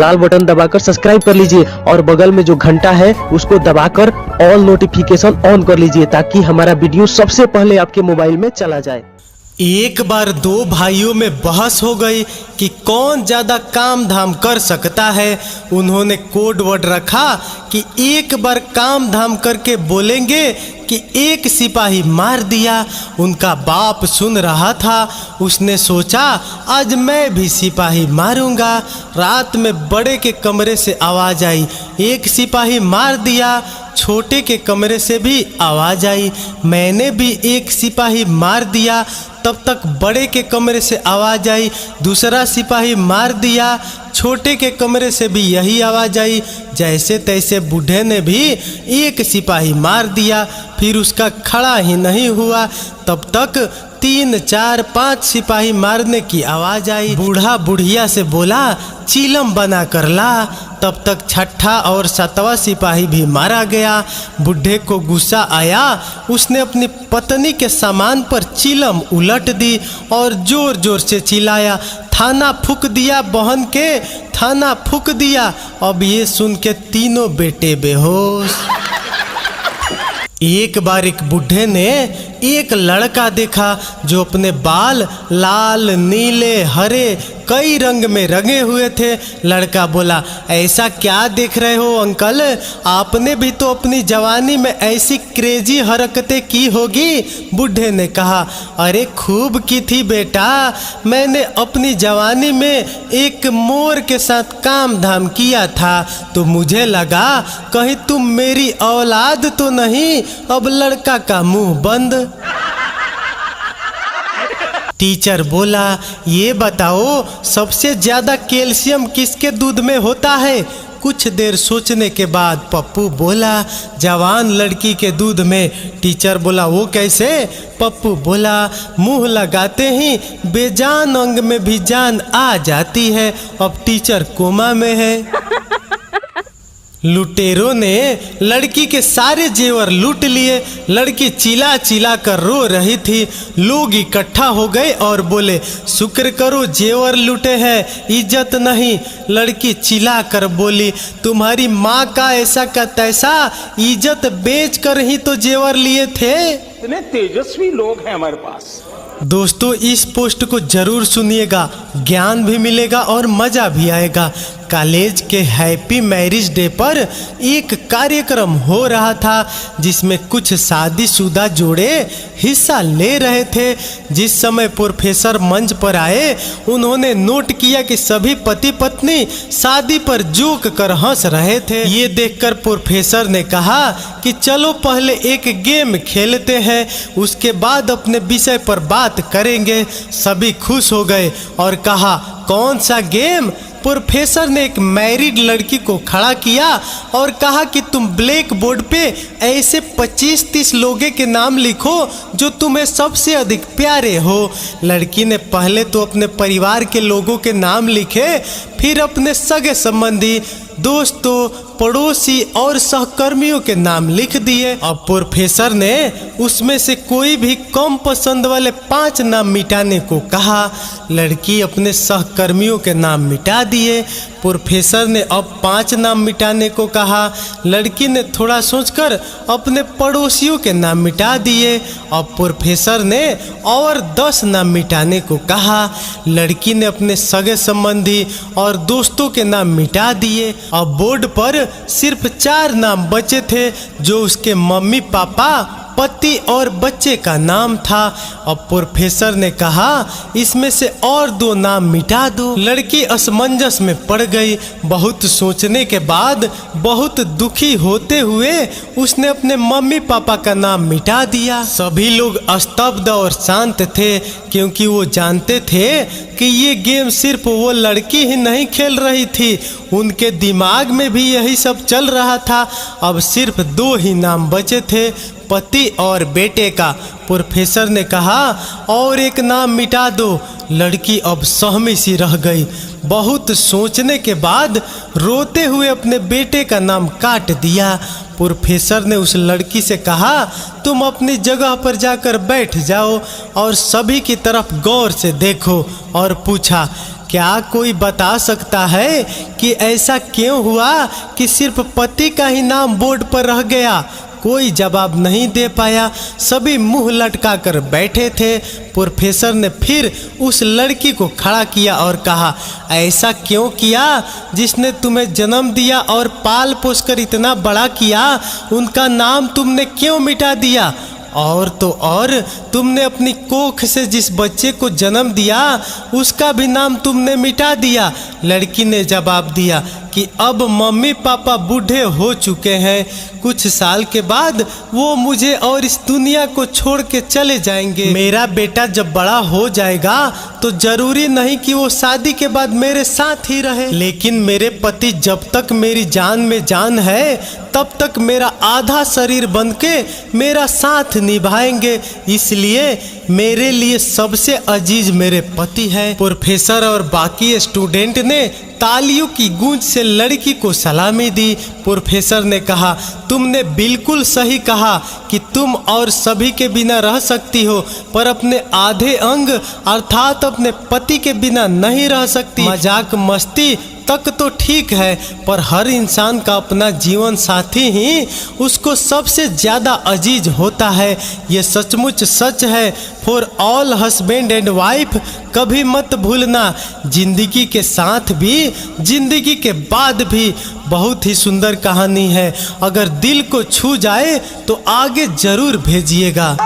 लाल button दबाकर subscribe कर लीजिए और बगल में जो घंटा है उसको दबाकर ऑल नोटिफिकेशन ऑन कर लीजिए ताकि हमारा वीडियो सबसे पहले आपके मोबाइल में चला जाए। एक बार दो भाइयों में बहस हो गई कि कौन ज्यादा काम धाम कर सकता है। उन्होंने कोड वर्ड रखा कि एक बार काम धाम करके बोलेंगे कि एक सिपाही मार दिया। उनका बाप सुन रहा था, उसने सोचा आज मैं भी सिपाही मारूंगा। रात में बड़े के कमरे से आवाज आई, एक सिपाही मार दिया। छोटे के कमरे से भी आवाज आई, मैंने भी एक सिपाही मार दिया। तब तक बड़े के कमरे से आवाज आई, दूसरा सिपाही मार दिया। छोटे के कमरे से भी यही आवाज आई। जैसे तैसे बूढ़े ने भी एक सिपाही मार दिया, फिर उसका खड़ा ही नहीं हुआ। तब तक 3, 4, 5 सिपाही मारने की आवाज आई। बूढ़ा बुढ़िया से बोला चीलम बना कर ला। तब तक 6ठा और 7वां सिपाही भी मारा गया। बूढ़े को गुस्सा आया, उसने अपनी पत्नी के सामान पर चीलम उलट दी और जोर जोर से चिल्लाया, थाना फूक दिया बहन के, थाना फूक दिया। अब ये सुन के तीनों बेटे बेहोश। एक बार एक बूढ़े ने एक लड़का देखा जो अपने बाल लाल, नीले, हरे कई रंग में रंगे हुए थे। लड़का बोला, ऐसा क्या देख रहे हो अंकल, आपने भी तो अपनी जवानी में ऐसी क्रेजी हरकतें की होगी। बूढ़े ने कहा, अरे खूब की थी बेटा, मैंने अपनी जवानी में एक मोर के साथ काम धाम किया था तो मुझे लगा कहीं तुम मेरी औलाद तो नहीं। अब लड़का का मुंह बंद। टीचर बोला, ये बताओ सबसे ज्यादा कैल्शियम किसके दूध में होता है। कुछ देर सोचने के बाद पप्पू बोला, जवान लड़की के दूध में। टीचर बोला, वो कैसे। पप्पू बोला, मुंह लगाते ही बेजान अंग में भी जान आ जाती है। अब टीचर कोमा में है। लुटेरों ने लड़की के सारे जेवर लूट लिए। लड़की चिल्ला चिल्ला कर रो रही थी। लोग इकट्ठा हो गए और बोले, शुक्र करो जेवर लूटे हैं, इज्जत नहीं। लड़की चिल्ला कर बोली, तुम्हारी माँ का ऐसा का तैसा, इज्जत बेच कर ही तो जेवर लिए थे। इतने तेजस्वी लोग हैं हमारे पास। दोस्तों इस पोस्ट को जरूर सुनिएगा, ज्ञान भी मिलेगा और मजा भी आएगा। कॉलेज के हैप्पी मैरिज डे पर एक कार्यक्रम हो रहा था जिसमें कुछ शादीशुदा जोड़े हिस्सा ले रहे थे। जिस समय प्रोफेसर मंच पर आए, उन्होंने नोट किया कि सभी पति पत्नी शादी पर जोक कर हंस रहे थे। ये देखकर प्रोफेसर ने कहा कि चलो पहले एक गेम खेलते हैं, उसके बाद अपने विषय पर बात करेंगे। सभी खुश हो गए और कहा, कौन सा गेम। प्रोफेसर ने एक मैरिड लड़की को खड़ा किया और कहा कि तुम ब्लैक बोर्ड पे ऐसे 25-30 लोगों के नाम लिखो जो तुम्हें सबसे अधिक प्यारे हो। लड़की ने पहले तो अपने परिवार के लोगों के नाम लिखे, फिर अपने सगे संबंधी, दोस्तों, पड़ोसी और सहकर्मियों के नाम लिख दिए। अब प्रोफेसर ने उसमें से कोई भी कम पसंद वाले 5 नाम मिटाने को कहा। लड़की अपने सहकर्मियों के नाम मिटा दिए। प्रोफेसर ने अब 5 नाम मिटाने को कहा। लड़की ने थोड़ा सोचकर अपने पड़ोसियों के नाम मिटा दिए। अब प्रोफेसर ने और 10 नाम मिटाने को कहा। लड़की ने अपने सगे संबंधी और दोस्तों के नाम मिटा दिए। अब बोर्ड पर सिर्फ 4 नाम बचे थे जो उसके मम्मी पापा, पति और बच्चे का नाम था। अब प्रोफेसर ने कहा, इसमें से और 2 नाम मिटा दो। लड़की असमंजस में पड़ गई। बहुत सोचने के बाद, बहुत दुखी होते हुए उसने अपने मम्मी पापा का नाम मिटा दिया। सभी लोग स्तब्ध और शांत थे क्योंकि वो जानते थे कि ये गेम सिर्फ वो लड़की ही नहीं खेल रही थी, उनके दिमाग में भी यही सब चल रहा था। अब सिर्फ 2 ही नाम बचे थे, पति और बेटे का। प्रोफेसर ने कहा और एक नाम मिटा दो। लड़की अब सहमी सी रह गई। बहुत सोचने के बाद रोते हुए अपने बेटे का नाम काट दिया। प्रोफेसर ने उस लड़की से कहा तुम अपनी जगह पर जाकर बैठ जाओ और सभी की तरफ गौर से देखो, और पूछा क्या कोई बता सकता है कि ऐसा क्यों हुआ कि सिर्फ पति का ही नाम बोर्ड पर रह गया। कोई जवाब नहीं दे पाया, सभी मुंह लटका कर बैठे थे। प्रोफेसर ने फिर उस लड़की को खड़ा किया और कहा ऐसा क्यों किया जिसने तुम्हें जन्म दिया और पाल पोस कर इतना बड़ा किया, उनका नाम तुमने क्यों मिटा दिया। और तो और तुमने अपनी कोख से जिस बच्चे को जन्म दिया उसका भी नाम तुमने मिटा दिया। लड़की ने जवाब दिया कि अब मम्मी पापा बूढ़े हो चुके हैं, कुछ साल के बाद वो मुझे और इस दुनिया को छोड़ के चले जाएंगे। मेरा बेटा जब बड़ा हो जाएगा तो जरूरी नहीं कि वो शादी के बाद मेरे साथ ही रहे, लेकिन मेरे पति जब तक मेरी जान में जान है तब तक मेरा आधा शरीर बनके मेरा साथ निभाएंगे, इसलिए मेरे लिए सबसे अजीज मेरे पति है। प्रोफेसर और बाकी स्टूडेंट ने तालियों की गूंज से लड़की को सलामी दी। प्रोफेसर ने कहा तुमने बिल्कुल सही कहा कि तुम और सभी के बिना रह सकती हो, पर अपने आधे अंग अर्थात अपने पति के बिना नहीं रह सकती। मजाक मस्ती तक तो ठीक है, पर हर इंसान का अपना जीवन साथी ही उसको सबसे ज्यादा अजीज होता है। ये सचमुच सच है। For all husband and wife, कभी मत भूलना जिंदगी के साथ भी जिंदगी के बाद भी। बहुत ही सुंदर कहानी है, अगर दिल को छू जाए तो आगे जरूर भेजिएगा।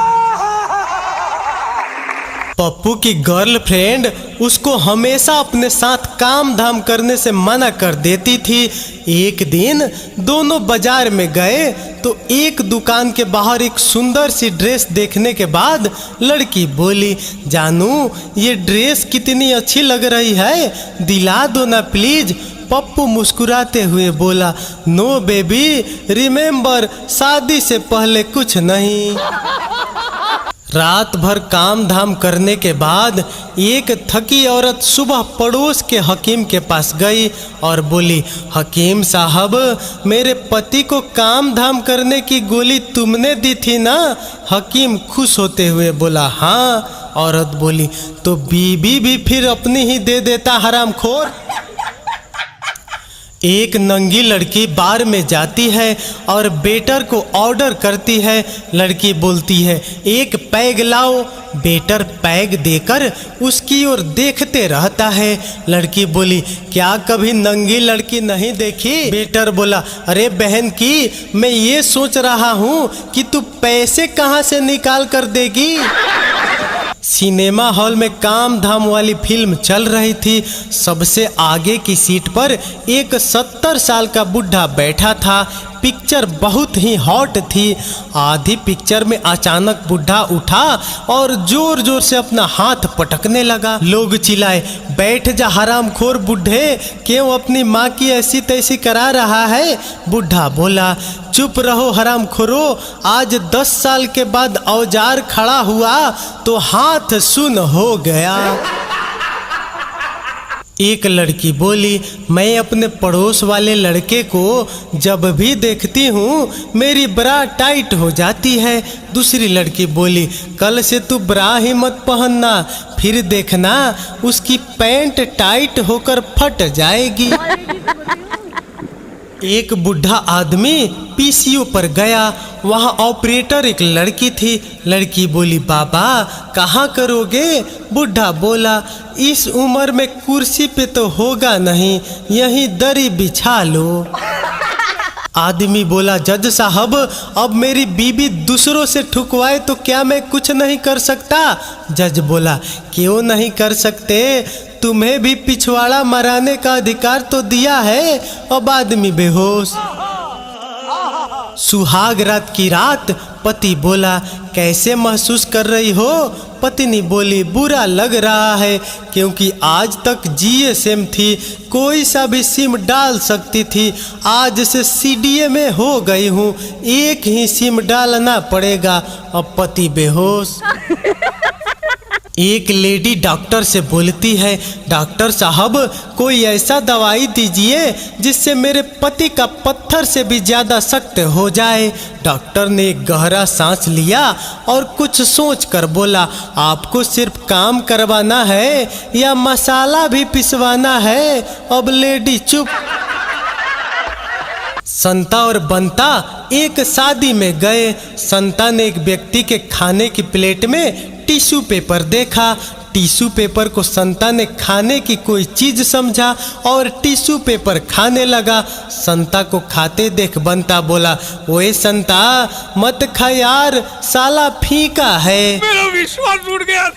पप्पू की गर्लफ्रेंड उसको हमेशा अपने साथ काम धाम करने से मना कर देती थी। एक दिन दोनों बाजार में गए तो एक दुकान के बाहर एक सुंदर सी ड्रेस देखने के बाद लड़की बोली जानू ये ड्रेस कितनी अच्छी लग रही है, दिला दो ना प्लीज। पप्पू मुस्कुराते हुए बोला नो बेबी, रिमेम्बर शादी से पहले कुछ नहीं। रात भर काम धाम करने के बाद एक थकी औरत सुबह पड़ोस के हकीम के पास गई और बोली हकीम साहब, मेरे पति को काम धाम करने की गोली तुमने दी थी ना। हकीम खुश होते हुए बोला हाँ। औरत बोली तो बीबी भी फिर अपनी ही दे देता हरामखोर। एक नंगी लड़की बार में जाती है और वेटर को ऑर्डर करती है। लड़की बोलती है एक पैग लाओ। वेटर पैग देकर उसकी ओर देखते रहता है। लड़की बोली क्या कभी नंगी लड़की नहीं देखी। वेटर बोला अरे बहन की, मैं ये सोच रहा हूँ कि तू पैसे कहाँ से निकाल कर देगी। सिनेमा हॉल में काम धाम वाली फिल्म चल रही थी। सबसे आगे की सीट पर एक 70 साल का बुढ़ा बैठा था। पिक्चर बहुत ही हॉट थी। आधी पिक्चर में अचानक बुढ़ा उठा और जोर जोर से अपना हाथ पटकने लगा। लोग चिल्लाए बैठ जा हरामखोर बुढ़े, क्यों अपनी माँ की ऐसी तैसी करा रहा है। बुढ़ा बोला चुप रहो हरामखोरो, आज 10 साल के बाद औजार खड़ा हुआ तो हाथ सुन हो गया। एक लड़की बोली मैं अपने पड़ोस वाले लड़के को जब भी देखती हूँ मेरी ब्रा टाइट हो जाती है। दूसरी लड़की बोली कल से तू ब्रा ही मत पहनना, फिर देखना उसकी पैंट टाइट होकर फट जाएगी। एक बूढ़ा आदमी पीसीओ पर गया। वहाँ ऑपरेटर एक लड़की थी। लड़की बोली बाबा कहाँ करोगे। बूढ़ा बोला इस उम्र में कुर्सी पे तो होगा नहीं, यहीं दरी बिछा लो। आदमी बोला जज साहब, अब मेरी बीबी दूसरों से ठुकवाए तो क्या मैं कुछ नहीं कर सकता। जज बोला क्यों नहीं कर सकते, तुम्हें भी पिछवाड़ा मराने का अधिकार तो दिया है। अब आदमी बेहोश। सुहाग रात की रात पति बोला, कैसे महसूस कर रही हो? पत्नी बोली, बुरा लग रहा है क्योंकि आज तक जीएसएम थी, कोई सा भी सिम डाल सकती थी, आज से सीडीए में हो गई हूँ, एक ही सिम डालना पड़ेगा। अब पति बेहोश। एक लेडी डॉक्टर से बोलती है, डॉक्टर साहब कोई ऐसा दवाई दीजिए जिससे मेरे पति का पत्थर से भी ज्यादा सख्त हो जाए। डॉक्टर ने एक गहरा सांस लिया और कुछ सोच कर बोला, आपको सिर्फ काम करवाना है या मसाला भी पिसवाना है? अब लेडी चुप। संता और बंता एक शादी में गए। संता ने एक व्यक्ति के खाने की प्लेट में टिश्यू पेपर देखा। टिश्यू पेपर को संता ने खाने की कोई चीज समझा और टिश्यू पेपर खाने लगा। संता को खाते देख बंता बोला, ओए संता मत खा यार, साला फीका है। मेरा विश्वास उड़ गया।